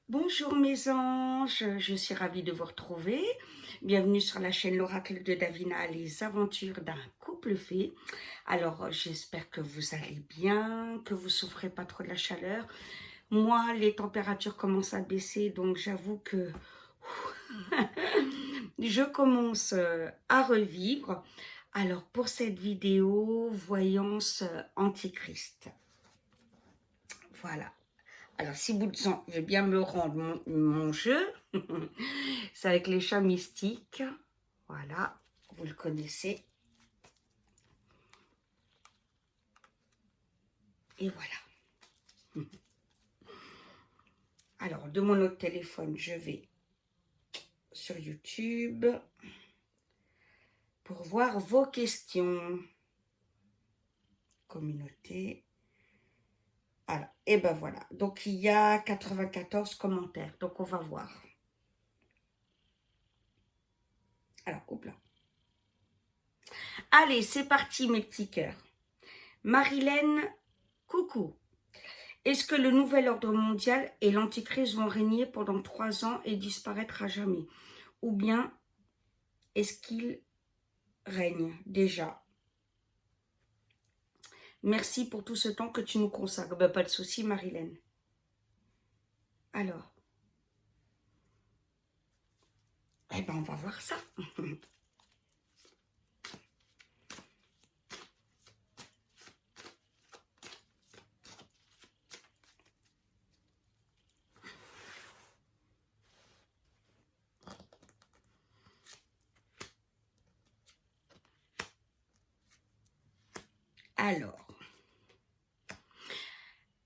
Bonjour mes anges, je suis ravie de vous retrouver. Bienvenue sur la chaîne L'Oracle de Davina, les aventures d'un couple fait. Alors j'espère que vous allez bien, que vous ne souffrez pas trop de la chaleur. Moi, les températures commencent à baisser, donc j'avoue que je commence à revivre. Alors pour cette vidéo, voyance antichrist. Voilà. Alors, si vous veut bien me rendre mon jeu, c'est avec les chats mystiques. Voilà, vous le connaissez. Et voilà. Alors, de mon autre téléphone, je vais sur YouTube pour voir vos questions. Communauté. Alors, et ben voilà. Donc, il y a 94 commentaires. Donc, on va voir. Alors, hop là. Allez, c'est parti, mes petits cœurs. Marilène, coucou. Est-ce que le nouvel ordre mondial et l'antichrist vont régner pendant 3 ans et disparaître à jamais? Ou bien est-ce qu'ils règnent déjà? Merci pour tout ce temps que tu nous consacres. Ben, pas de souci, Marilène. Alors, eh ben, on va voir ça.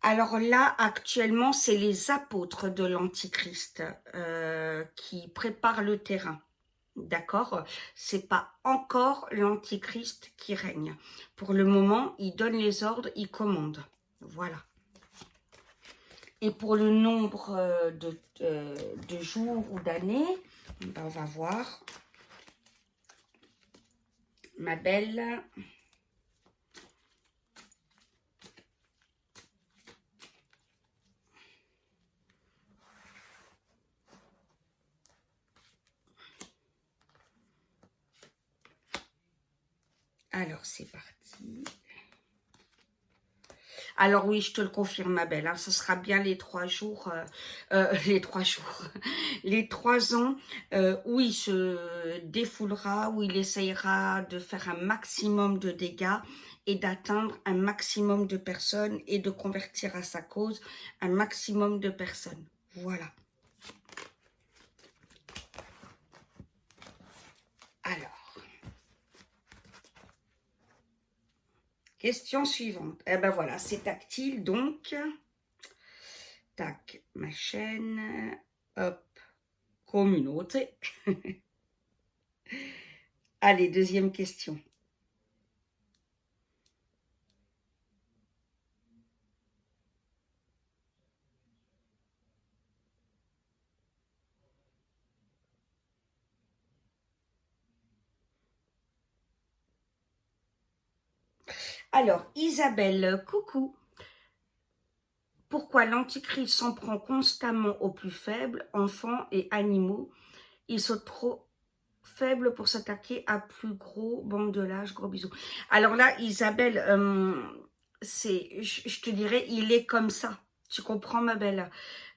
Alors là, actuellement, c'est les apôtres de l'Antichrist qui préparent le terrain. D'accord? C'est pas encore l'Antichrist qui règne. Pour le moment, il donne les ordres, il commande. Voilà. Et pour le nombre de jours ou d'années, ben on va voir. Ma belle. Alors, c'est parti. Alors oui, je te le confirme, ma belle, hein, ce sera bien les 3 jours, les 3 jours, les 3 ans où il se défoulera, où il essayera de faire un maximum de dégâts et d'atteindre un maximum de personnes et de convertir à sa cause un maximum de personnes. Voilà. Alors. Question suivante. Eh ben voilà, c'est tactile, donc. Tac, ma chaîne. Hop, communauté. Allez, deuxième question. Alors, Isabelle, coucou. Pourquoi l'Antichrist s'en prend constamment aux plus faibles, enfants et animaux? Ils sont trop faibles pour s'attaquer à plus gros. Bande de lâches, gros bisous. Alors là, Isabelle, je te dirais, il est comme ça. Tu comprends, ma belle?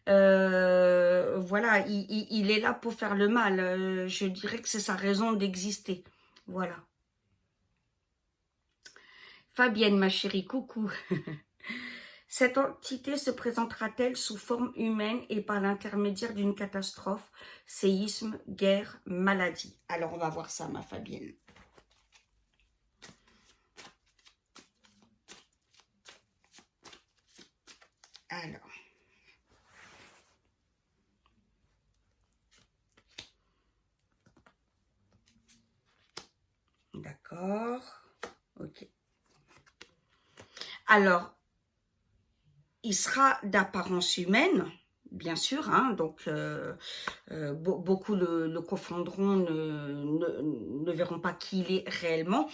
Voilà, il est là pour faire le mal. Je dirais que c'est sa raison d'exister. Voilà. Fabienne, ma chérie, coucou. Cette entité se présentera-t-elle sous forme humaine et par l'intermédiaire d'une catastrophe, séisme, guerre, maladie? Alors, on va voir ça, ma Fabienne. Alors. D'accord. Ok. Alors, il sera d'apparence humaine, bien sûr, hein, donc beaucoup le confondront, ne verront pas qui il est réellement,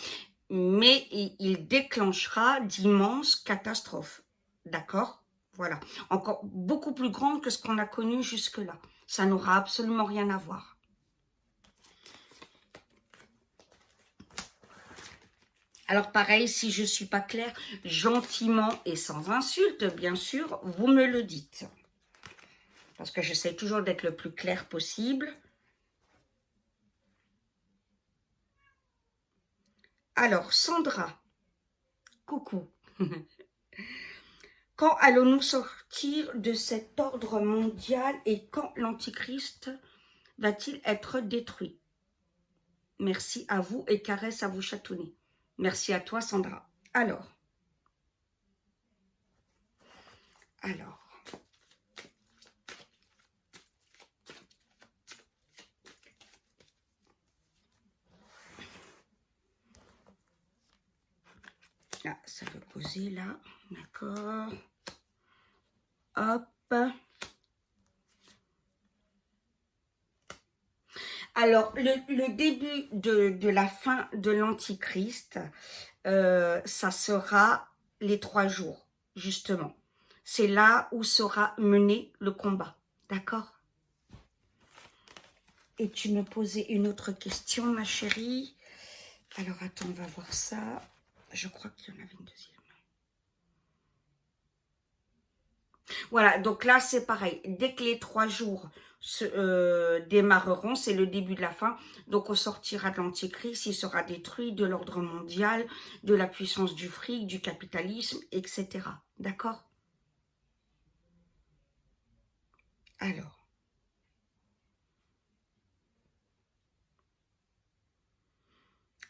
mais il déclenchera d'immenses catastrophes, d'accord? Voilà. Encore beaucoup plus grande que ce qu'on a connu jusque-là. Ça n'aura absolument rien à voir. Alors pareil, si je ne suis pas claire, gentiment et sans insulte, bien sûr, vous me le dites. Parce que j'essaie toujours d'être le plus clair possible. Alors, Sandra, coucou. Quand allons-nous sortir de cet ordre mondial et quand l'Antichrist va-t-il être détruit? Merci à vous et caresse à vous chatouner. Merci à toi, Sandra. Alors. Ah, ça veut causer là. D'accord. Hop. Alors, le début de la fin de l'Antichrist, ça sera les 3 jours, justement. C'est là où sera mené le combat. D'accord? Et tu me posais une autre question, ma chérie. Alors, attends, on va voir ça. Je crois qu'il y en avait une deuxième. Voilà, donc là, c'est pareil. Dès que les 3 jours démarreront, c'est le début de la fin. Donc, on sortira de l'Antichrist, il sera détruit de l'ordre mondial, de la puissance du fric, du capitalisme, etc. D'accord?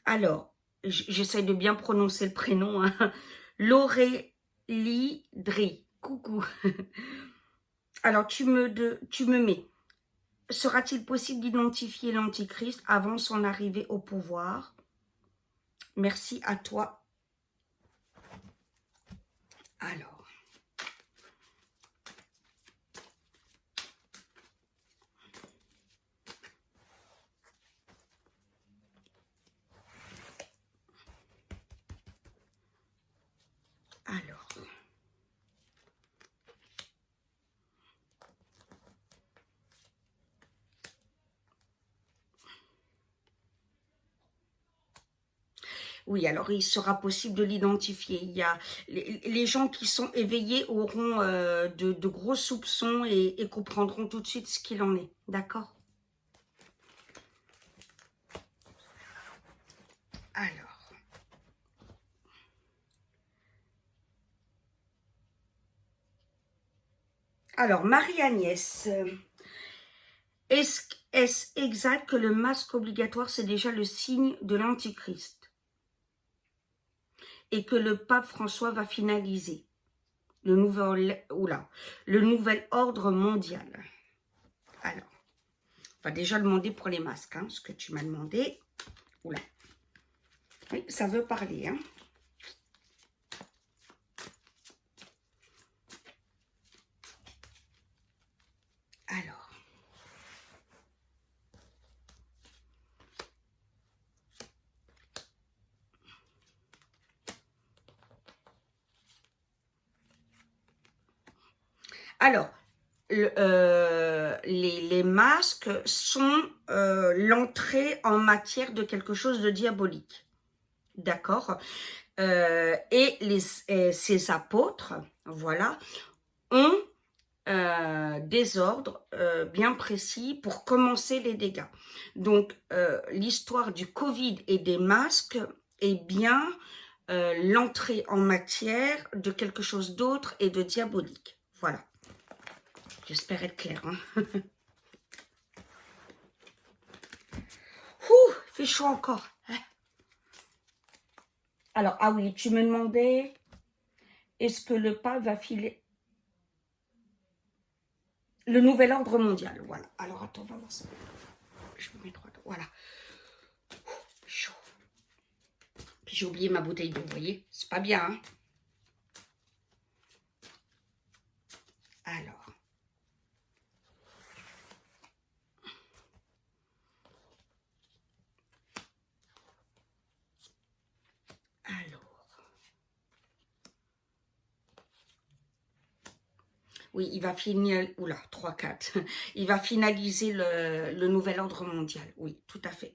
Alors, j'essaie de bien prononcer le prénom. Hein. Laurélie Dri. Coucou. Alors, tu me mets. Sera-t-il possible d'identifier l'Antichrist avant son arrivée au pouvoir? Merci à toi. Alors. Oui, alors il sera possible de l'identifier. Il y a les gens qui sont éveillés auront de gros soupçons et comprendront tout de suite ce qu'il en est. D'accord? Alors, Marie-Agnès, est-ce exact que le masque obligatoire, c'est déjà le signe de l'Antichrist et que le pape François va finaliser le nouvel ordre mondial? Alors, on va déjà demander pour les masques, hein, ce que tu m'as demandé. Oula. Oui, ça veut parler, hein. Alors, les masques sont l'entrée en matière de quelque chose de diabolique. D'accord? Et ces apôtres, voilà, ont des ordres bien précis pour commencer les dégâts. Donc, l'histoire du Covid et des masques est bien l'entrée en matière de quelque chose d'autre et de diabolique. Voilà. J'espère être claire. Hein. Ouh, il fait chaud encore. Alors, ah oui, tu me demandais, est-ce que le pape va filer le nouvel ordre mondial? Voilà. Alors, attends, on va voir ça. Je me mets droite. Voilà. Chaud. Puis j'ai oublié ma bouteille d'eau, vous voyez? C'est pas bien, hein? Alors. Oui, il va finir, oula, 3, 4. Il va finaliser le nouvel ordre mondial. Oui, tout à fait.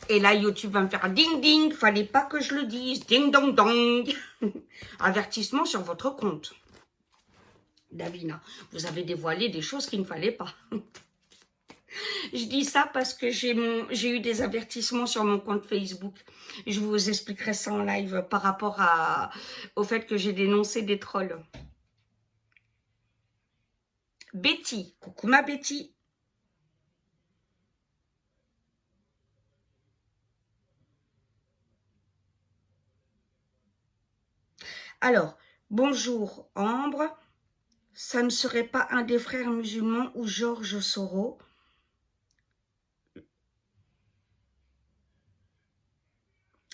Et là, YouTube va me faire ding ding, fallait pas que je le dise, ding dong dong. Avertissement sur votre compte. Davina, vous avez dévoilé des choses qu'il ne fallait pas. Je dis ça parce que j'ai eu des avertissements sur mon compte Facebook. Je vous expliquerai ça en live par rapport au fait que j'ai dénoncé des trolls. Betty, coucou ma Betty. Alors, bonjour Ambre, ça ne serait pas un des frères musulmans ou Georges Soros?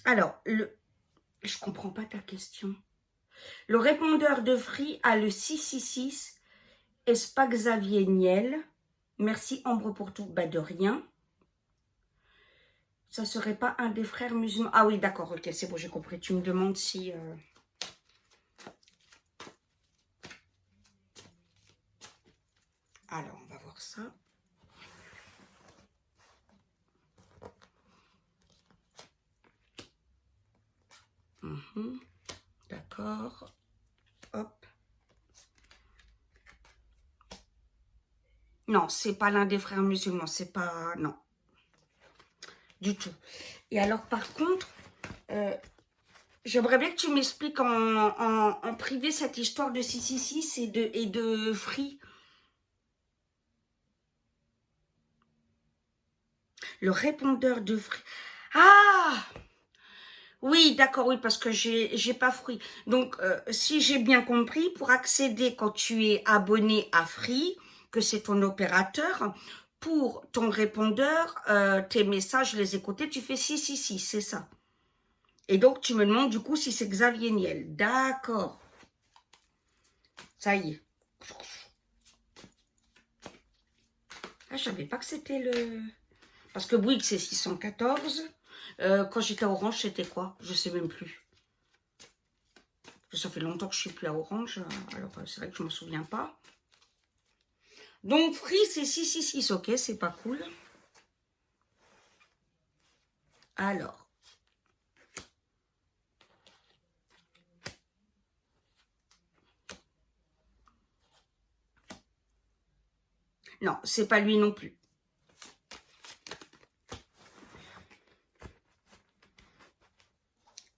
Alors, je comprends pas ta question. Le répondeur de Free a le 666. Est-ce pas Xavier Niel? Merci Ambre pour tout. Bah de rien. Ça serait pas un des frères musulmans? Ah oui, d'accord, ok, c'est bon, j'ai compris. Tu me demandes si... Alors, on va voir ça. D'accord. Hop. Non, c'est pas l'un des frères musulmans, c'est pas... Non. Du tout. Et alors, par contre, j'aimerais bien que tu m'expliques en privé cette histoire de 666 et de Free. Le répondeur de Free. Ah! Oui, d'accord, oui, parce que j'ai pas Free. Donc, si j'ai bien compris, pour accéder quand tu es abonné à Free, que c'est ton opérateur, pour ton répondeur, tes messages, les écouter, tu fais 666, c'est ça. Et donc, tu me demandes du coup si c'est Xavier Niel. D'accord. Ça y est. Ah, je savais pas que c'était le... Parce que Bouygues, c'est 614. Quand j'étais à Orange, c'était quoi? Je sais même plus. Ça fait longtemps que je suis plus à Orange. Alors, c'est vrai que je me souviens pas. Donc, Free, c'est 666. Ok, c'est pas cool. Alors. Non, c'est pas lui non plus.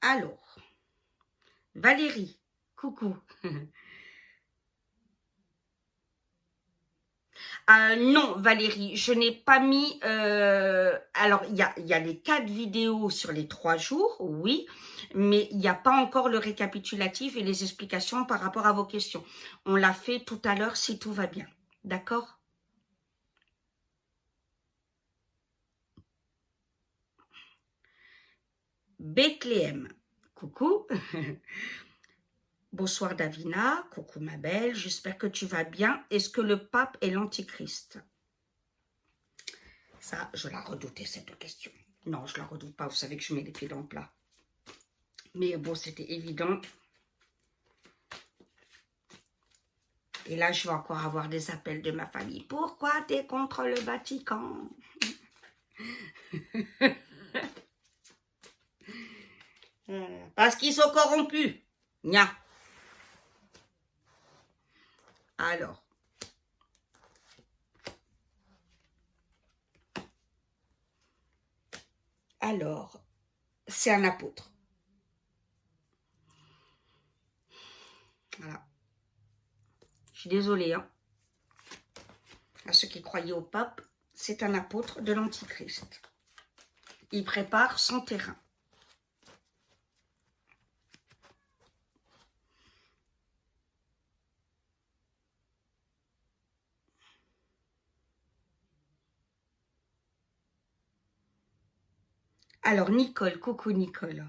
Alors. Valérie. Coucou. Non, Valérie, je n'ai pas mis... alors, il y a les 4 vidéos sur les 3 jours, oui, mais il n'y a pas encore le récapitulatif et les explications par rapport à vos questions. On l'a fait tout à l'heure si tout va bien. D'accord? Bethléem. Coucou. Bonsoir Davina. Coucou ma belle. J'espère que tu vas bien. Est-ce que le pape est l'antichrist? Ça, je la redoutais, cette question. Non, je la redoute pas. Vous savez que je mets les pieds dans le plat. Mais bon, c'était évident. Et là, je vais encore avoir des appels de ma famille. Pourquoi tu es contre le Vatican? Parce qu'ils sont corrompus. Nya. Alors. Alors, c'est un apôtre. Voilà. Je suis désolée, hein. À ceux qui croyaient au pape, c'est un apôtre de l'Antichrist. Il prépare son terrain. Alors, Nicole, coucou Nicole.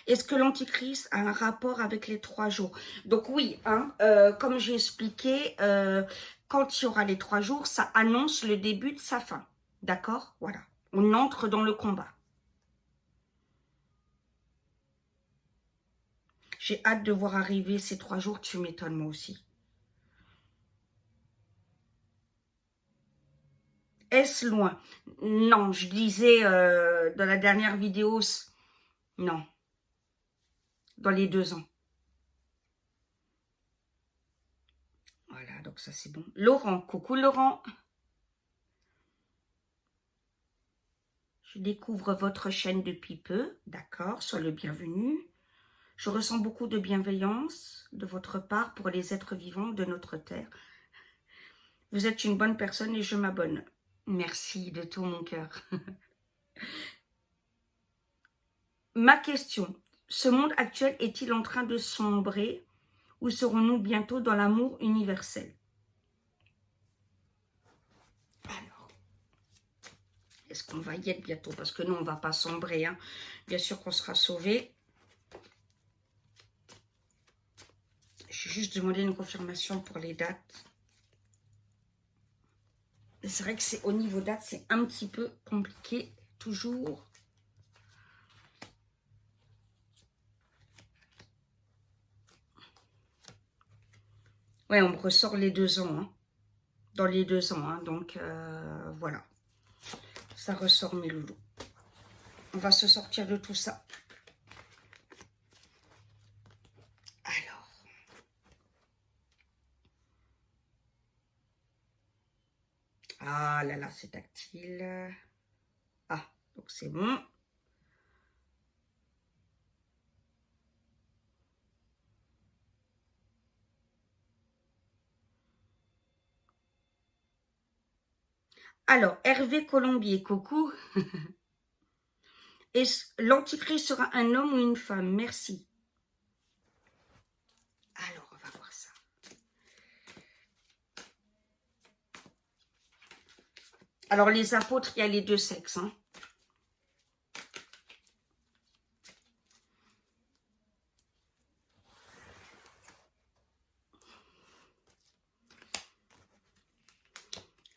Est-ce que l'Antichrist a un rapport avec les 3 jours? Donc oui, hein, comme j'ai expliqué, quand il y aura les 3 jours, ça annonce le début de sa fin. D'accord? Voilà. On entre dans le combat. J'ai hâte de voir arriver ces 3 jours, tu m'étonnes moi aussi. Est-ce loin? Non, je disais dans la dernière vidéo, non, dans les 2 ans. Voilà, donc ça c'est bon. Laurent, coucou Laurent. Je découvre votre chaîne depuis peu, d'accord, sois le bienvenu. Je ressens beaucoup de bienveillance de votre part pour les êtres vivants de notre terre. Vous êtes une bonne personne et je m'abonne. Merci de tout mon cœur. Ma question, ce monde actuel est-il en train de sombrer ou serons-nous bientôt dans l'amour universel? Alors, est-ce qu'on va y être bientôt? Parce que nous, on ne va pas sombrer. Hein. Bien sûr qu'on sera sauvés. Je vais juste demander une confirmation pour les dates. C'est vrai que c'est au niveau date, c'est un petit peu compliqué, toujours. Ouais, on me ressort les 2 ans, hein. Dans les 2 ans, hein, donc voilà. Ça ressort mes loulous. On va se sortir de tout ça. Alors. Ah là là, c'est tactile. Ah, donc c'est bon. Alors, Hervé Colombier, coucou. L'antichrist sera un homme ou une femme? Merci. Alors, on va voir ça. Alors, les apôtres, il y a les 2 sexes. Hein.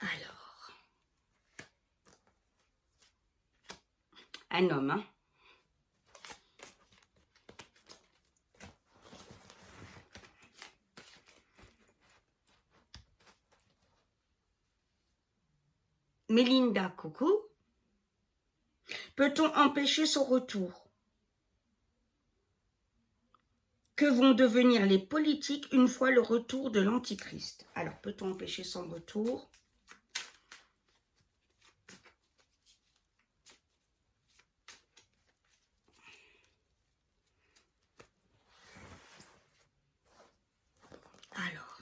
Alors. Un homme, hein. Mélinda, coucou. Peut-on empêcher son retour? Que vont devenir les politiques une fois le retour de l'Antichrist? Alors, peut-on empêcher son retour? Alors.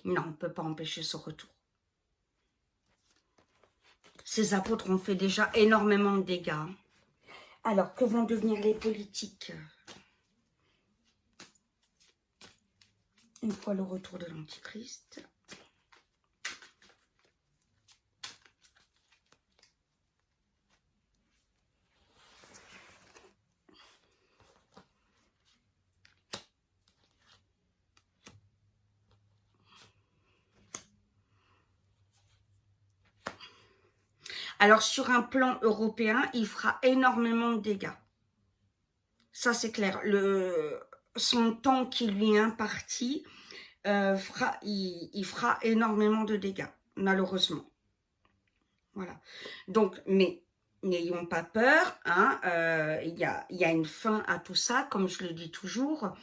Non, on ne peut pas empêcher son retour. Ces apôtres ont fait déjà énormément de dégâts. Alors, que vont devenir les politiques une fois le retour de l'Antichrist? Alors, sur un plan européen, il fera énormément de dégâts. Ça, c'est clair. Son temps qui lui est imparti, il fera énormément de dégâts, malheureusement. Voilà. Donc, mais n'ayons pas peur. Hein, il y a une fin à tout ça, comme je le dis toujours.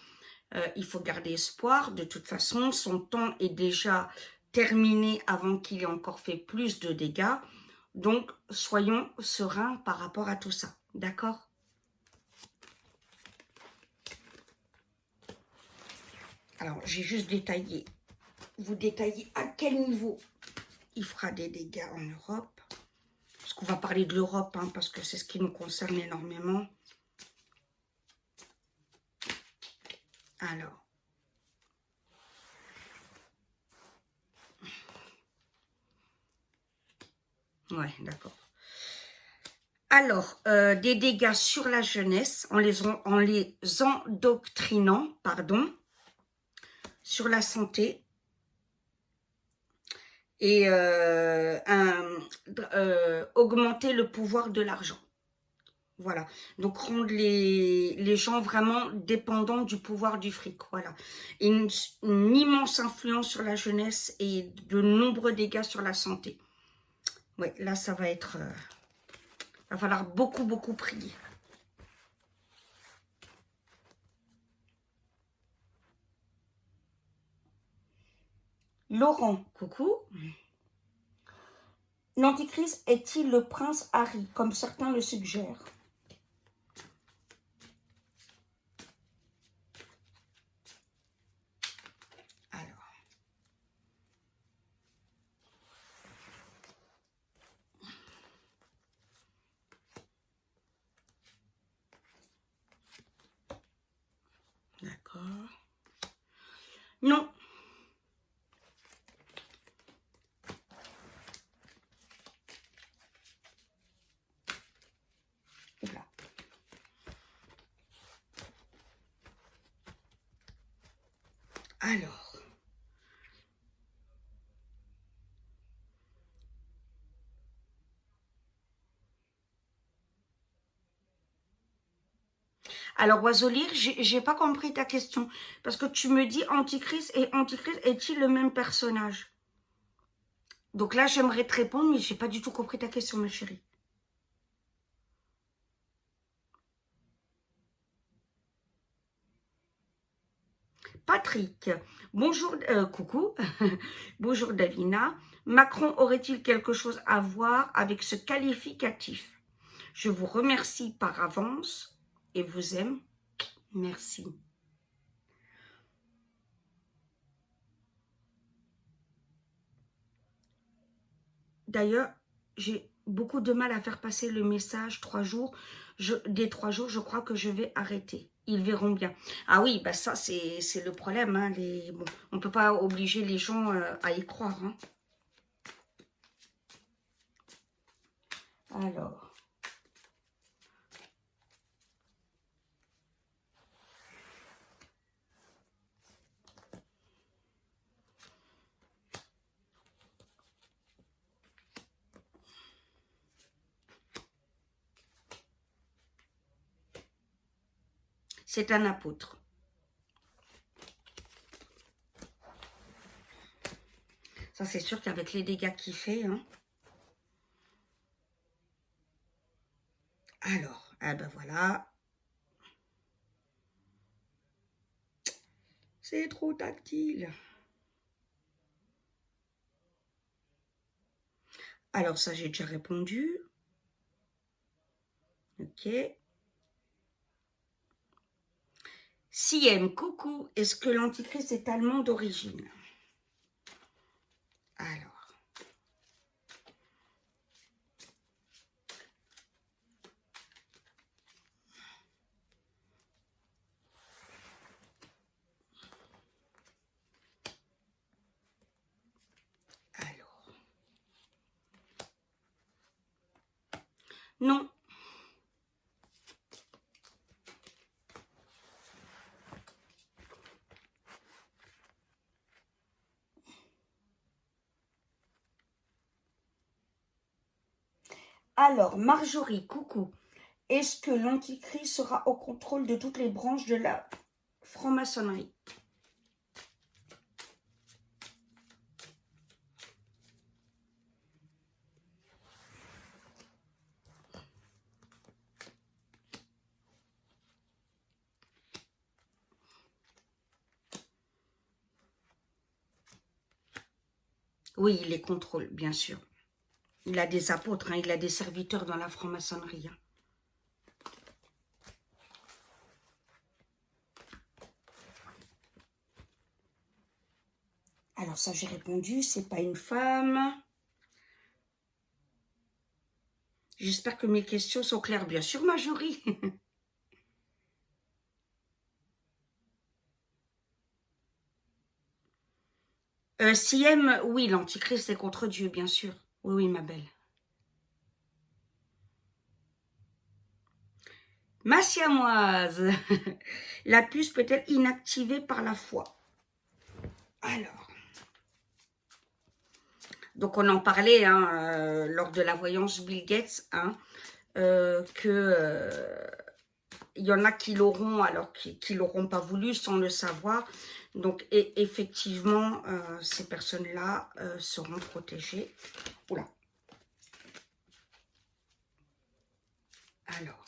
Il faut garder espoir. De toute façon, son temps est déjà terminé avant qu'il ait encore fait plus de dégâts. Donc, soyons sereins par rapport à tout ça. D'accord? Alors, j'ai juste détaillé. Vous détaillez à quel niveau il fera des dégâts en Europe. Parce qu'on va parler de l'Europe, hein, parce que c'est ce qui nous concerne énormément. Alors. Ouais, d'accord. Alors, des dégâts sur la jeunesse, en les endoctrinant, pardon, sur la santé et augmenter le pouvoir de l'argent. Voilà, donc rendre les gens vraiment dépendants du pouvoir du fric, voilà. Et une immense influence sur la jeunesse et de nombreux dégâts sur la santé. Ouais, là ça va être... va falloir beaucoup prier. Laurent, coucou. L'Antichrist est-il le prince Harry, comme certains le suggèrent? Alors. D'accord. Non. Oula. Alors. Alors, Oiseau Lire, j'ai pas compris ta question. Parce que tu me dis Antichrist et Antichrist est-il le même personnage? Donc là, j'aimerais te répondre, mais j'ai pas du tout compris ta question, ma chérie. Patrick, bonjour, coucou, bonjour Davina. Macron aurait-il quelque chose à voir avec ce qualificatif? Je vous remercie par avance et vous aime. Merci. D'ailleurs, j'ai beaucoup de mal à faire passer le message 3 jours. Des 3 jours, je crois que je vais arrêter. Ils verront bien. Ah oui, bah ça, c'est le problème. Hein, bon, on ne peut pas obliger les gens à y croire. Hein. Alors. C'est un apôtre. Ça, c'est sûr qu'avec les dégâts qu'il fait... Hein. Alors, ah ben voilà. C'est trop tactile. Alors, ça, j'ai déjà répondu. Ok. Siem, coucou. Est-ce que l'Antichrist est allemand d'origine? Alors. Non. Alors, Marjorie, coucou. Est-ce que l'Antichrist sera au contrôle de toutes les branches de la franc-maçonnerie? Oui, il les contrôle, bien sûr. Il a des apôtres, hein, il a des serviteurs dans la franc-maçonnerie. Hein. Alors ça, j'ai répondu, c'est pas une femme. J'espère que mes questions sont claires. Bien sûr, Marjorie. Siem, oui, l'Antichrist est contre Dieu, bien sûr. Oui, oui, ma belle. Ma siamoise, la puce peut être inactivée par la foi. Alors, Donc on en parlait hein, lors de la voyance Bill Gates, hein, il y en a qui l'auront alors qui l'auront pas voulu sans le savoir. Donc effectivement, ces personnes-là seront protégées. Oula. Alors.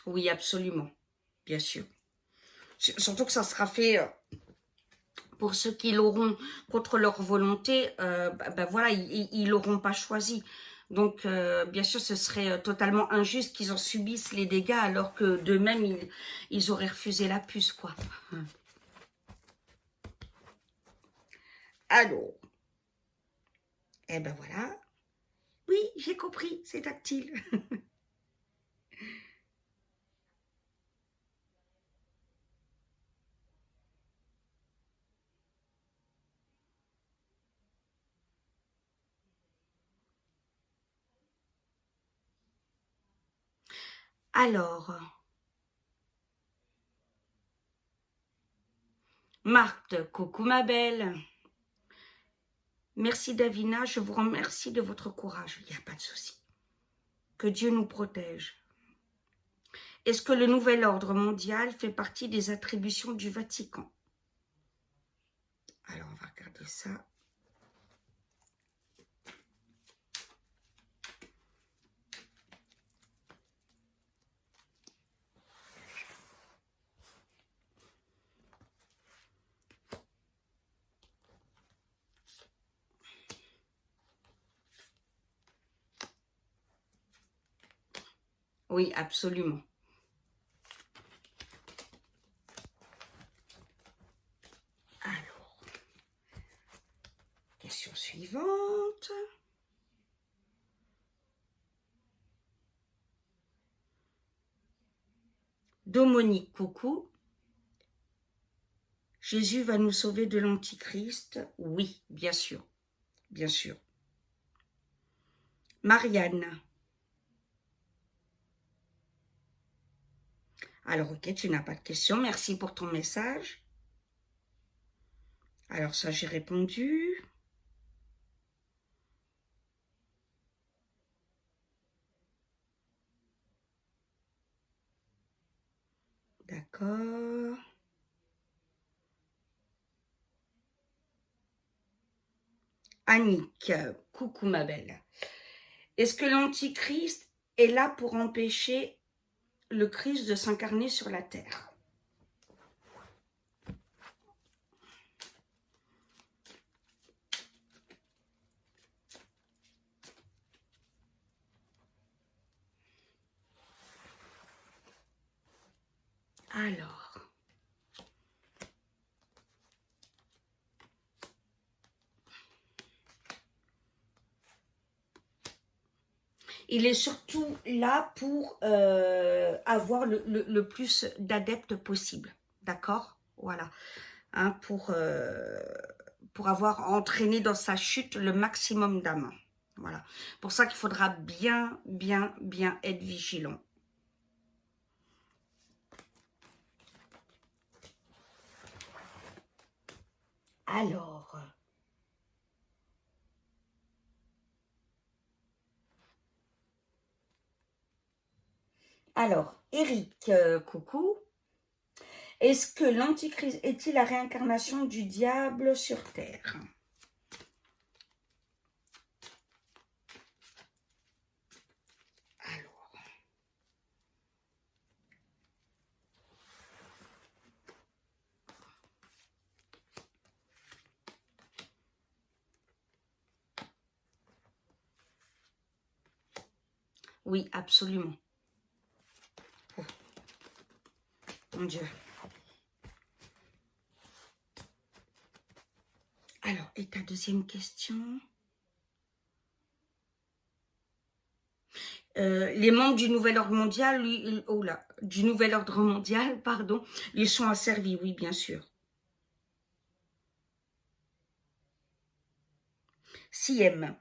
Oui, absolument. Bien sûr. Surtout que ça sera fait pour ceux qui l'auront contre leur volonté. Ben voilà, ils l'auront pas choisi. Donc, bien sûr, ce serait totalement injuste qu'ils en subissent les dégâts alors que d'eux-mêmes, ils auraient refusé la puce, quoi. Alors, eh ben voilà. Oui, j'ai compris, c'est tactile. Alors, Marthe, coucou ma belle. Merci Davina, je vous remercie de votre courage. Il n'y a pas de souci. Que Dieu nous protège. Est-ce que le nouvel ordre mondial fait partie des attributions du Vatican? Alors, on va regarder ça. Oui, absolument. Alors, question suivante. Dominique, coucou. Jésus va nous sauver de l'Antichrist? Oui, bien sûr. Bien sûr. Marianne. Alors, ok, tu n'as pas de question. Merci pour ton message. Alors, ça, j'ai répondu. D'accord. Annick, coucou ma belle. Est-ce que l'Antichrist est là pour empêcher le Christ de s'incarner sur la terre? Alors, il est surtout là pour avoir le plus d'adeptes possible, d'accord? Voilà, hein, pour avoir entraîné dans sa chute le maximum d'âmes. Voilà, pour ça qu'il faudra bien, bien, bien être vigilant. Alors, Eric, coucou. Est-ce que l'Antichrist est-il la réincarnation du diable sur terre? Alors, oui, absolument. Oh, mon Dieu. Alors, et ta deuxième question? Les membres du nouvel ordre mondial, oh là, du nouvel ordre mondial, pardon, lui sont asservis, oui, bien sûr. Siem,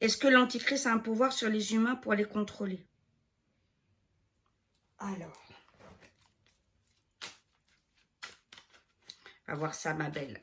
est-ce que l'Antichrist a un pouvoir sur les humains pour les contrôler? Alors, on va voir ça, ma belle.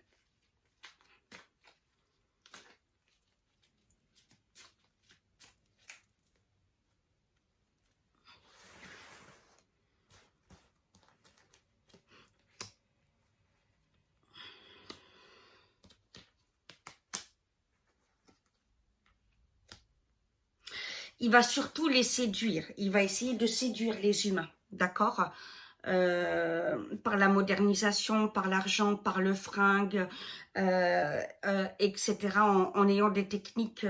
Il va surtout les séduire. Il va essayer de séduire les humains, d'accord? Par la modernisation, par l'argent, par le fringue, etc. En ayant des techniques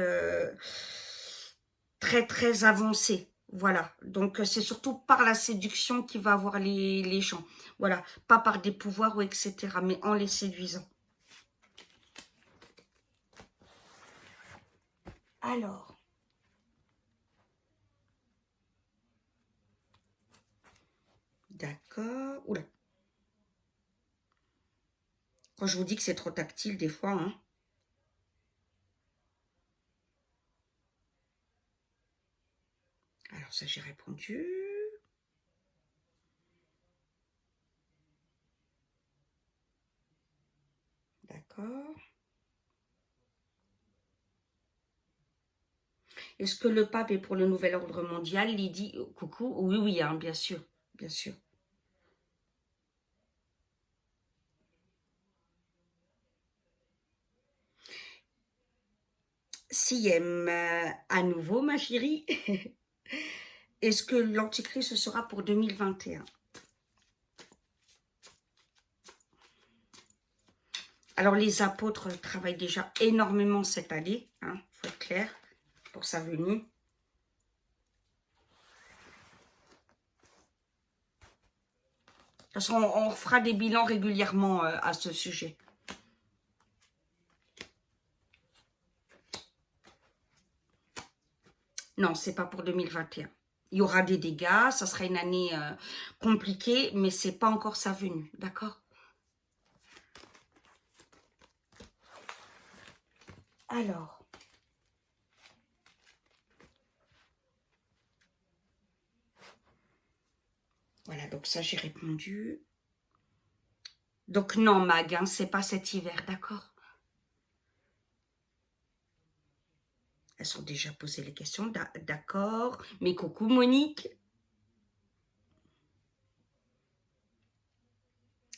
très, très avancées. Voilà. Donc, c'est surtout par la séduction qu'il va avoir les gens. Voilà. Pas par des pouvoirs ou etc. Mais en les séduisant. Alors. D'accord. Oula. Quand je vous dis que c'est trop tactile, des fois, hein. Alors ça, j'ai répondu. D'accord. Est-ce que le pape est pour le nouvel ordre mondial? Lydie, coucou. Oui, oui, hein, bien sûr. Bien sûr. Siem, à nouveau, ma chérie. Est-ce que l'Antichrist sera pour 2021? Alors, les apôtres travaillent déjà énormément cette année, hein, faut être clair, pour sa venue. De toute façon, on fera des bilans régulièrement à ce sujet. Non, c'est pas pour 2021. Il y aura des dégâts, ça sera une année compliquée, mais c'est pas encore sa venue, d'accord? Alors. Voilà, donc ça, j'ai répondu. Donc non, Mag, hein, c'est pas cet hiver, d'accord? Elles sont déjà posées les questions, d'accord. Mais coucou, Monique.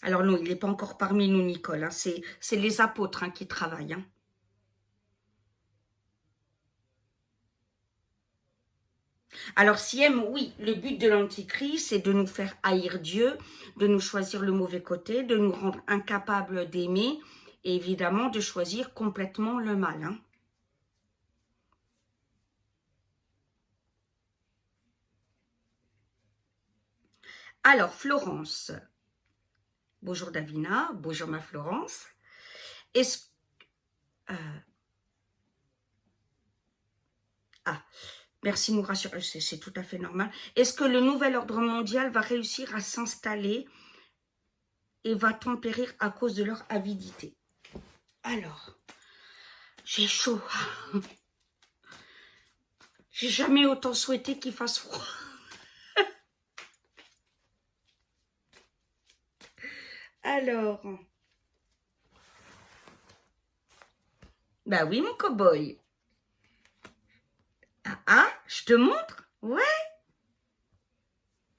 Alors non, il n'est pas encore parmi nous, Nicole. Hein, c'est les apôtres hein, qui travaillent. Hein. Alors, Siem, oui, le but de l'Antichrist, c'est de nous faire haïr Dieu, de nous choisir le mauvais côté, de nous rendre incapables d'aimer, et évidemment de choisir complètement le mal. Hein. Alors, Florence. Bonjour Davina, bonjour ma Florence. Est-ce... ah, merci de nous rassurer, c'est tout à fait normal. Est-ce que le nouvel ordre mondial va réussir à s'installer et va-t-on périr à cause de leur avidité? Alors, j'ai chaud. J'ai jamais autant souhaité qu'il fasse froid. Alors, bah oui mon cow-boy. Ah ah, je te montre? Ouais.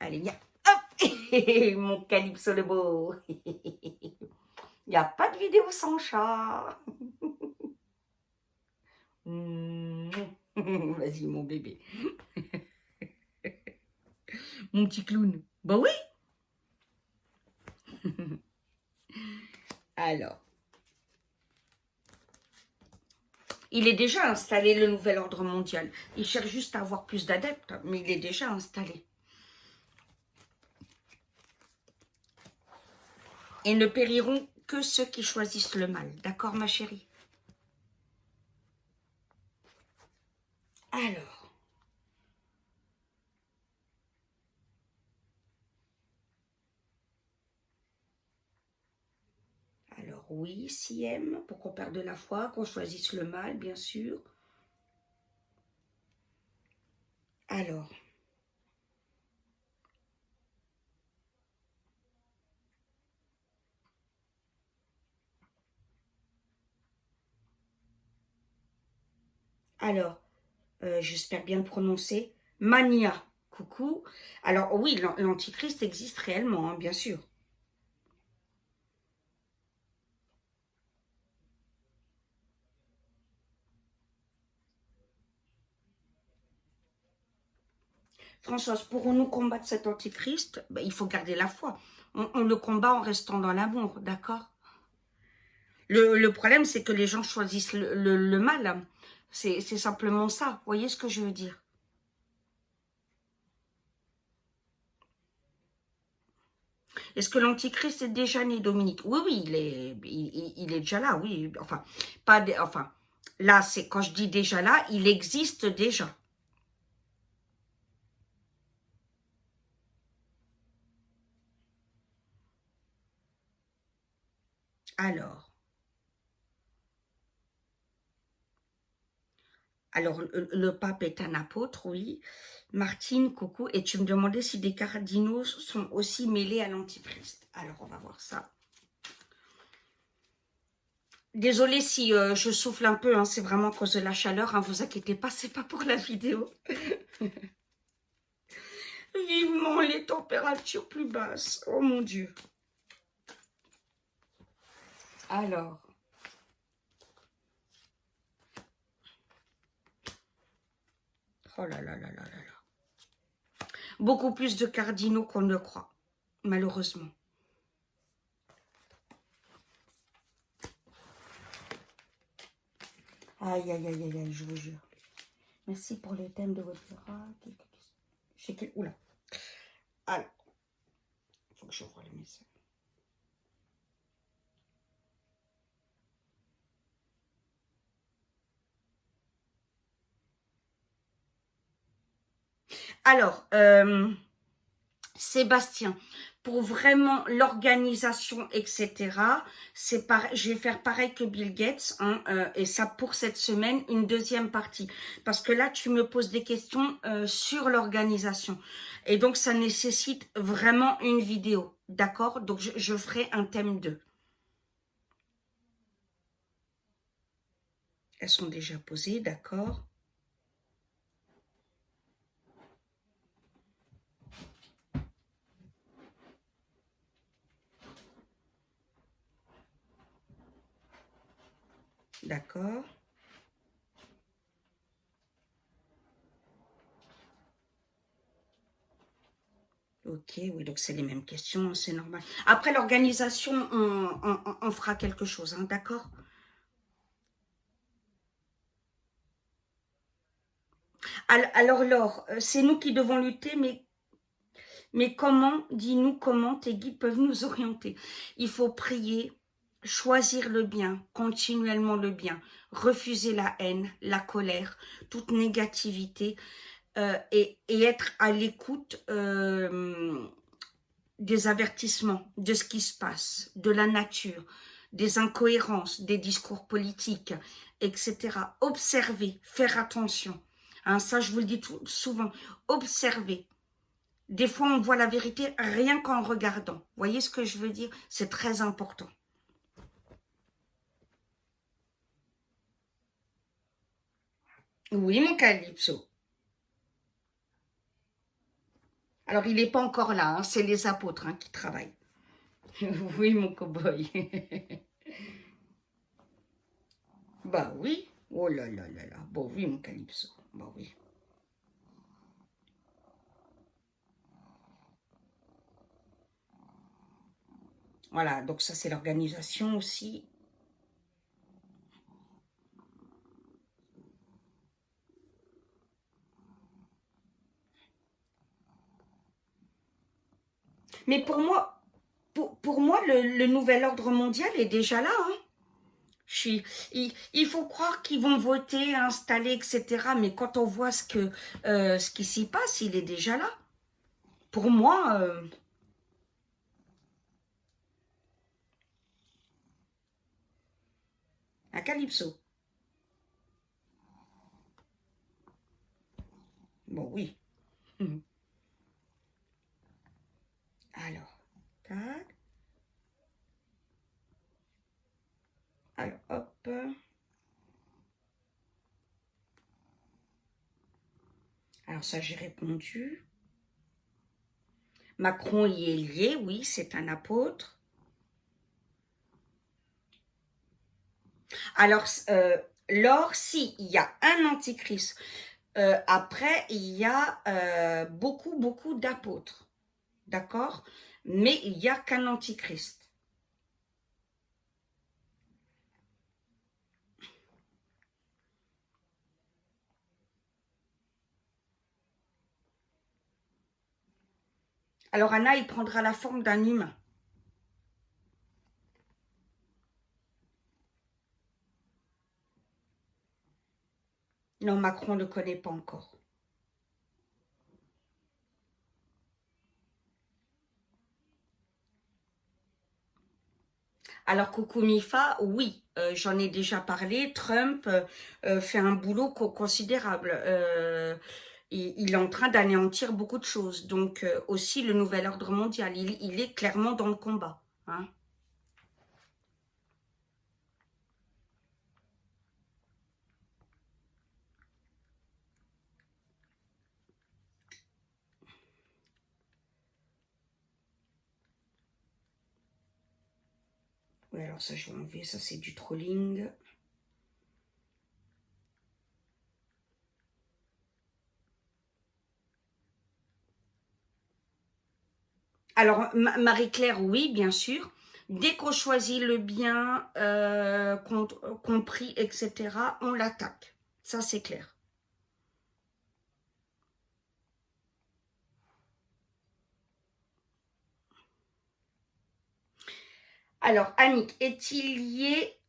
Allez, viens. Hop, mon Calypso le beau. Il n'y a pas de vidéo sans chat. Vas-y mon bébé. Mon petit clown. Bah oui. Alors. Il est déjà installé, le nouvel ordre mondial. Il cherche juste à avoir plus d'adeptes, mais il est déjà installé. Et ne périront que ceux qui choisissent le mal. D'accord, ma chérie? Alors. oui, Siem, pour qu'on perde la foi, qu'on choisisse le mal, bien sûr. Alors, alors, j'espère bien le prononcer, Mania, coucou. Alors oui, l'antichrist existe réellement, hein, bien sûr. Françoise, pourrons-nous combattre cet antichrist? Ben, il faut garder la foi. On le combat en restant dans l'amour, d'accord? Le problème, c'est que les gens choisissent le mal. C'est simplement ça. Vous voyez ce que je veux dire? Est-ce que l'antichrist est déjà né, Dominique? Oui, oui, il est déjà là, oui. Enfin, enfin, là, c'est quand je dis déjà là, il existe déjà. Alors, le pape est un apôtre, oui. Martine, coucou. Et tu me demandais si des cardinaux sont aussi mêlés à l'antichrist. Alors, on va voir ça. Désolée si je souffle un peu, hein, c'est vraiment à cause de la chaleur, hein, vous inquiétez pas, c'est pas pour la vidéo. Vivement les températures plus basses, oh mon Dieu. Alors, oh là là là là là là. Beaucoup plus de cardinaux qu'on ne le croit, malheureusement. Aïe, aïe, aïe, aïe, aïe, je vous jure. Merci pour le thème de votre virage. Oula. Alors, il faut que j'ouvre le message. Alors, Sébastien, pour vraiment l'organisation, etc., je vais faire pareil que Bill Gates, hein, et ça pour cette semaine, une deuxième partie. Parce que là, tu me poses des questions sur l'organisation. Et donc, ça nécessite vraiment une vidéo, d'accord? Donc, je ferai un thème 2. Elles sont déjà posées, d'accord? D'accord. Ok, oui, donc c'est les mêmes questions, c'est normal. Après l'organisation, on fera quelque chose, hein, d'accord? Alors Laure, c'est nous qui devons lutter, mais comment, dis-nous comment tes guides peuvent nous orienter? Il faut prier, choisir le bien, continuellement le bien, refuser la haine, la colère, toute négativité, et être à l'écoute des avertissements, de ce qui se passe, de la nature, des incohérences, des discours politiques, etc. Observer, faire attention. Hein, ça, je vous le dis souvent. Observer. Des fois, on voit la vérité rien qu'en regardant. Vous voyez ce que je veux dire? C'est très important. Oui, mon Calypso. Alors, il n'est pas encore là, hein, c'est les apôtres hein, qui travaillent. Oui, mon cow-boy. Bah oui. Oh là là là là. Bon, oui, mon Calypso. Bah oui. Voilà, donc ça, c'est l'organisation aussi. Mais pour moi, le nouvel ordre mondial est déjà là. Hein. Il faut croire qu'ils vont voter, installer, etc. Mais quand on voit ce qui s'y passe, il est déjà là. Pour moi, Un calypso. Bon, oui. Mhm. Alors, tac. Alors, hop. Alors, ça, j'ai répondu. Macron y est lié, oui, c'est un apôtre. Alors, l'or, si, il y a un antichrist. Après, il y a beaucoup d'apôtres. D'accord? Mais il n'y a qu'un antichrist. Alors, Anna, il prendra la forme d'un humain. Non, Macron ne connaît pas encore. Alors, coucou Mifa, oui, j'en ai déjà parlé. Trump fait un boulot considérable. Il est en train d'anéantir beaucoup de choses. Donc, aussi le nouvel ordre mondial, il est clairement dans le combat. Hein. Oui, alors ça, je vais enlever. Ça, c'est du trolling. Alors, Marie-Claire, oui, bien sûr. Dès qu'on choisit le bien, compris, etc., on l'attaque. Ça, c'est clair. Alors, Annick, est-il lié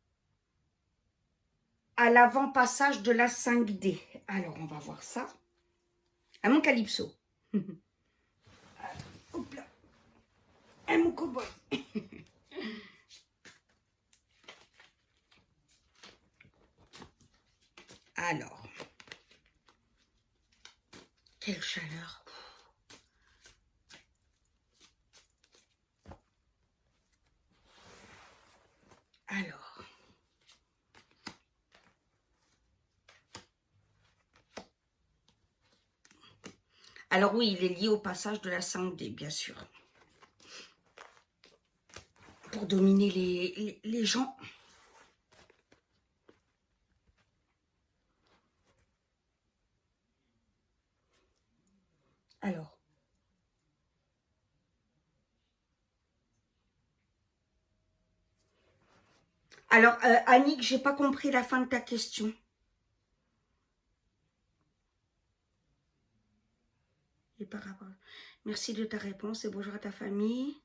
à l'avant-passage de la 5D? Alors, on va voir ça. À mon calypso. Hop là. À mon cowboy. Alors, quelle chaleur. Alors. Alors oui, il est lié au passage de la 5D, bien sûr. Pour dominer les gens. Alors. Alors, Annick, j'ai pas compris la fin de ta question. Et par rapport... Merci de ta réponse et bonjour à ta famille.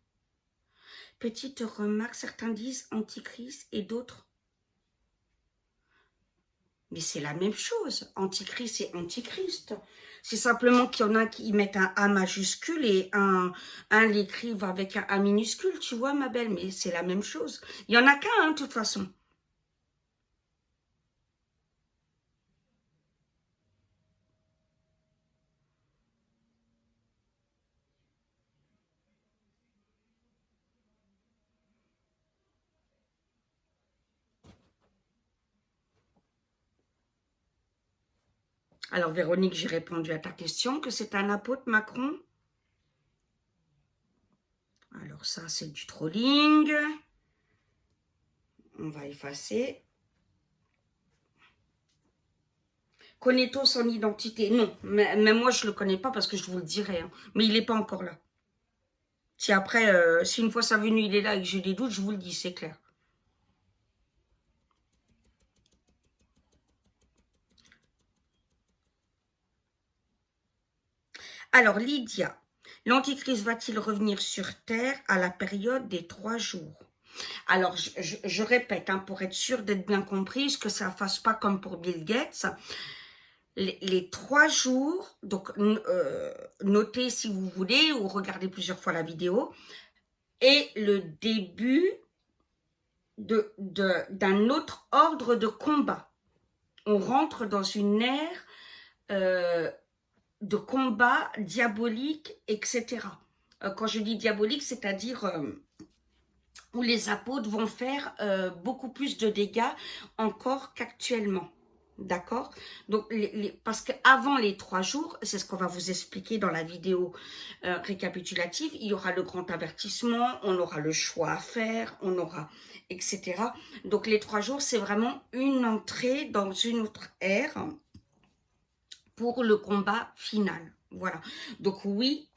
Petite remarque, certains disent antichrist et d'autres. Mais c'est la même chose. Antichrist et antichrist. C'est simplement qu'il y en a qui y mettent un A majuscule et un l'écrivent avec un A minuscule, tu vois, ma belle. Mais c'est la même chose. Il y en a qu'un, hein, de toute façon. Alors, Véronique, j'ai répondu à ta question, que c'est un apôtre, Macron. Alors, ça, c'est du trolling. On va effacer. Connaît-on son identité? Non, mais moi, je ne le connais pas parce que je vous le dirai. Hein. Mais il n'est pas encore là. Si après, si une fois sa venue, il est là et que j'ai des doutes, je vous le dis, c'est clair. Alors, Lydia, l'Antichrist va-t-il revenir sur Terre à la période des 3 jours? Alors, je répète, hein, pour être sûr d'être bien comprise, que ça ne fasse pas comme pour Bill Gates. Les 3 jours, donc notez si vous voulez ou regardez plusieurs fois la vidéo, et le début d'un autre ordre de combat. On rentre dans une ère de combat diabolique, etc. Quand je dis diabolique, c'est-à-dire où les apôtres vont faire beaucoup plus de dégâts encore qu'actuellement. D'accord? Donc, parce qu'avant les 3 jours, c'est ce qu'on va vous expliquer dans la vidéo récapitulative, il y aura le grand avertissement, on aura le choix à faire, on aura, etc. Donc, les 3 jours, c'est vraiment une entrée dans une autre ère pour le combat final. Voilà. Donc oui,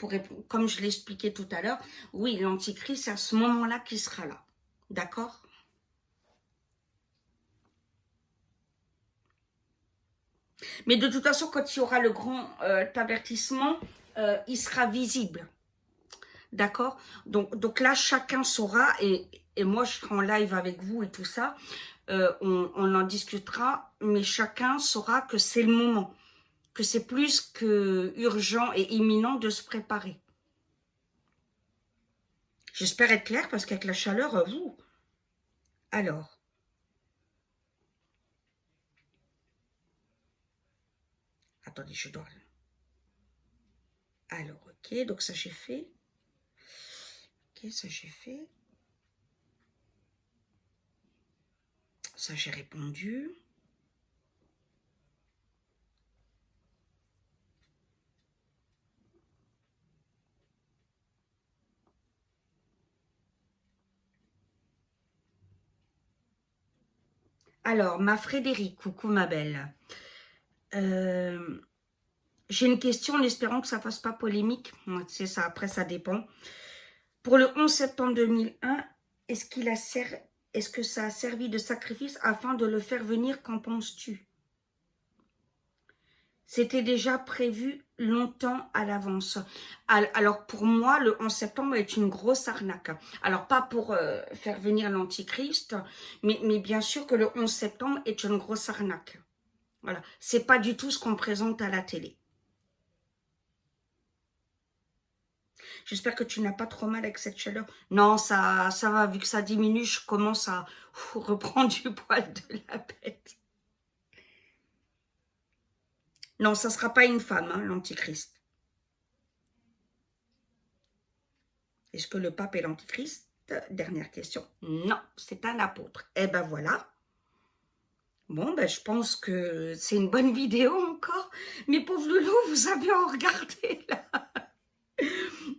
comme je l'expliquais tout à l'heure, oui, l'Antichrist, c'est à ce moment-là qu'il sera là. D'accord? Mais de toute façon, quand il y aura le grand avertissement, il sera visible. D'accord? Donc là, chacun saura, et moi, je serai en live avec vous et tout ça, on en discutera, mais chacun saura que c'est le moment, que c'est plus que urgent et imminent de se préparer. J'espère être claire parce qu'avec la chaleur, vous. Alors. Attendez, je dois. Alors, ok, donc ça j'ai fait. Ok, ça j'ai fait. Ça j'ai répondu. Alors, ma Frédéric, coucou ma belle. J'ai une question en espérant que ça ne fasse pas polémique. C'est ça, après ça dépend. Pour le 11 septembre 2001, est-ce que ça a servi de sacrifice afin de le faire venir? Qu'en penses-tu? C'était déjà prévu longtemps à l'avance. Alors pour moi, le 11 septembre est une grosse arnaque. Alors pas pour faire venir l'Antichrist, mais bien sûr que le 11 septembre est une grosse arnaque. Voilà, c'est pas du tout ce qu'on présente à la télé. J'espère que tu n'as pas trop mal avec cette chaleur. Non, ça va, vu que ça diminue, je commence à reprendre du poil de la bête. Non, ça ne sera pas une femme, hein, l'Antichrist. Est-ce que le pape est l'Antichrist? Dernière question. Non, c'est un apôtre. Eh ben voilà. Bon, ben je pense que c'est une bonne vidéo encore. Mes pauvres loulous, vous avez en regardé là.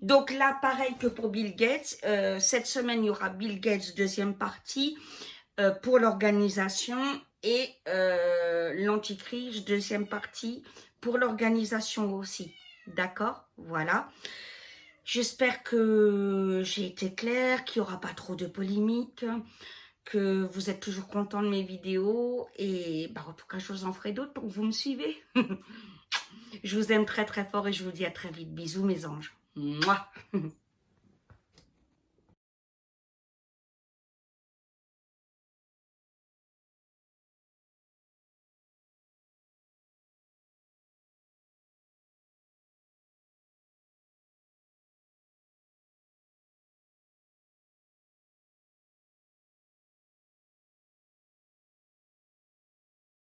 Donc là, pareil que pour Bill Gates, cette semaine, il y aura Bill Gates, deuxième partie, pour l'organisation, et l'Antichrist, deuxième partie, pour l'organisation aussi. D'accord? Voilà. J'espère que j'ai été claire, qu'il n'y aura pas trop de polémiques, que vous êtes toujours contents de mes vidéos, et bah, en tout cas, je vous en ferai d'autres pour que vous me suivez. Je vous aime très très fort et je vous dis à très vite. Bisous mes anges. Mouah.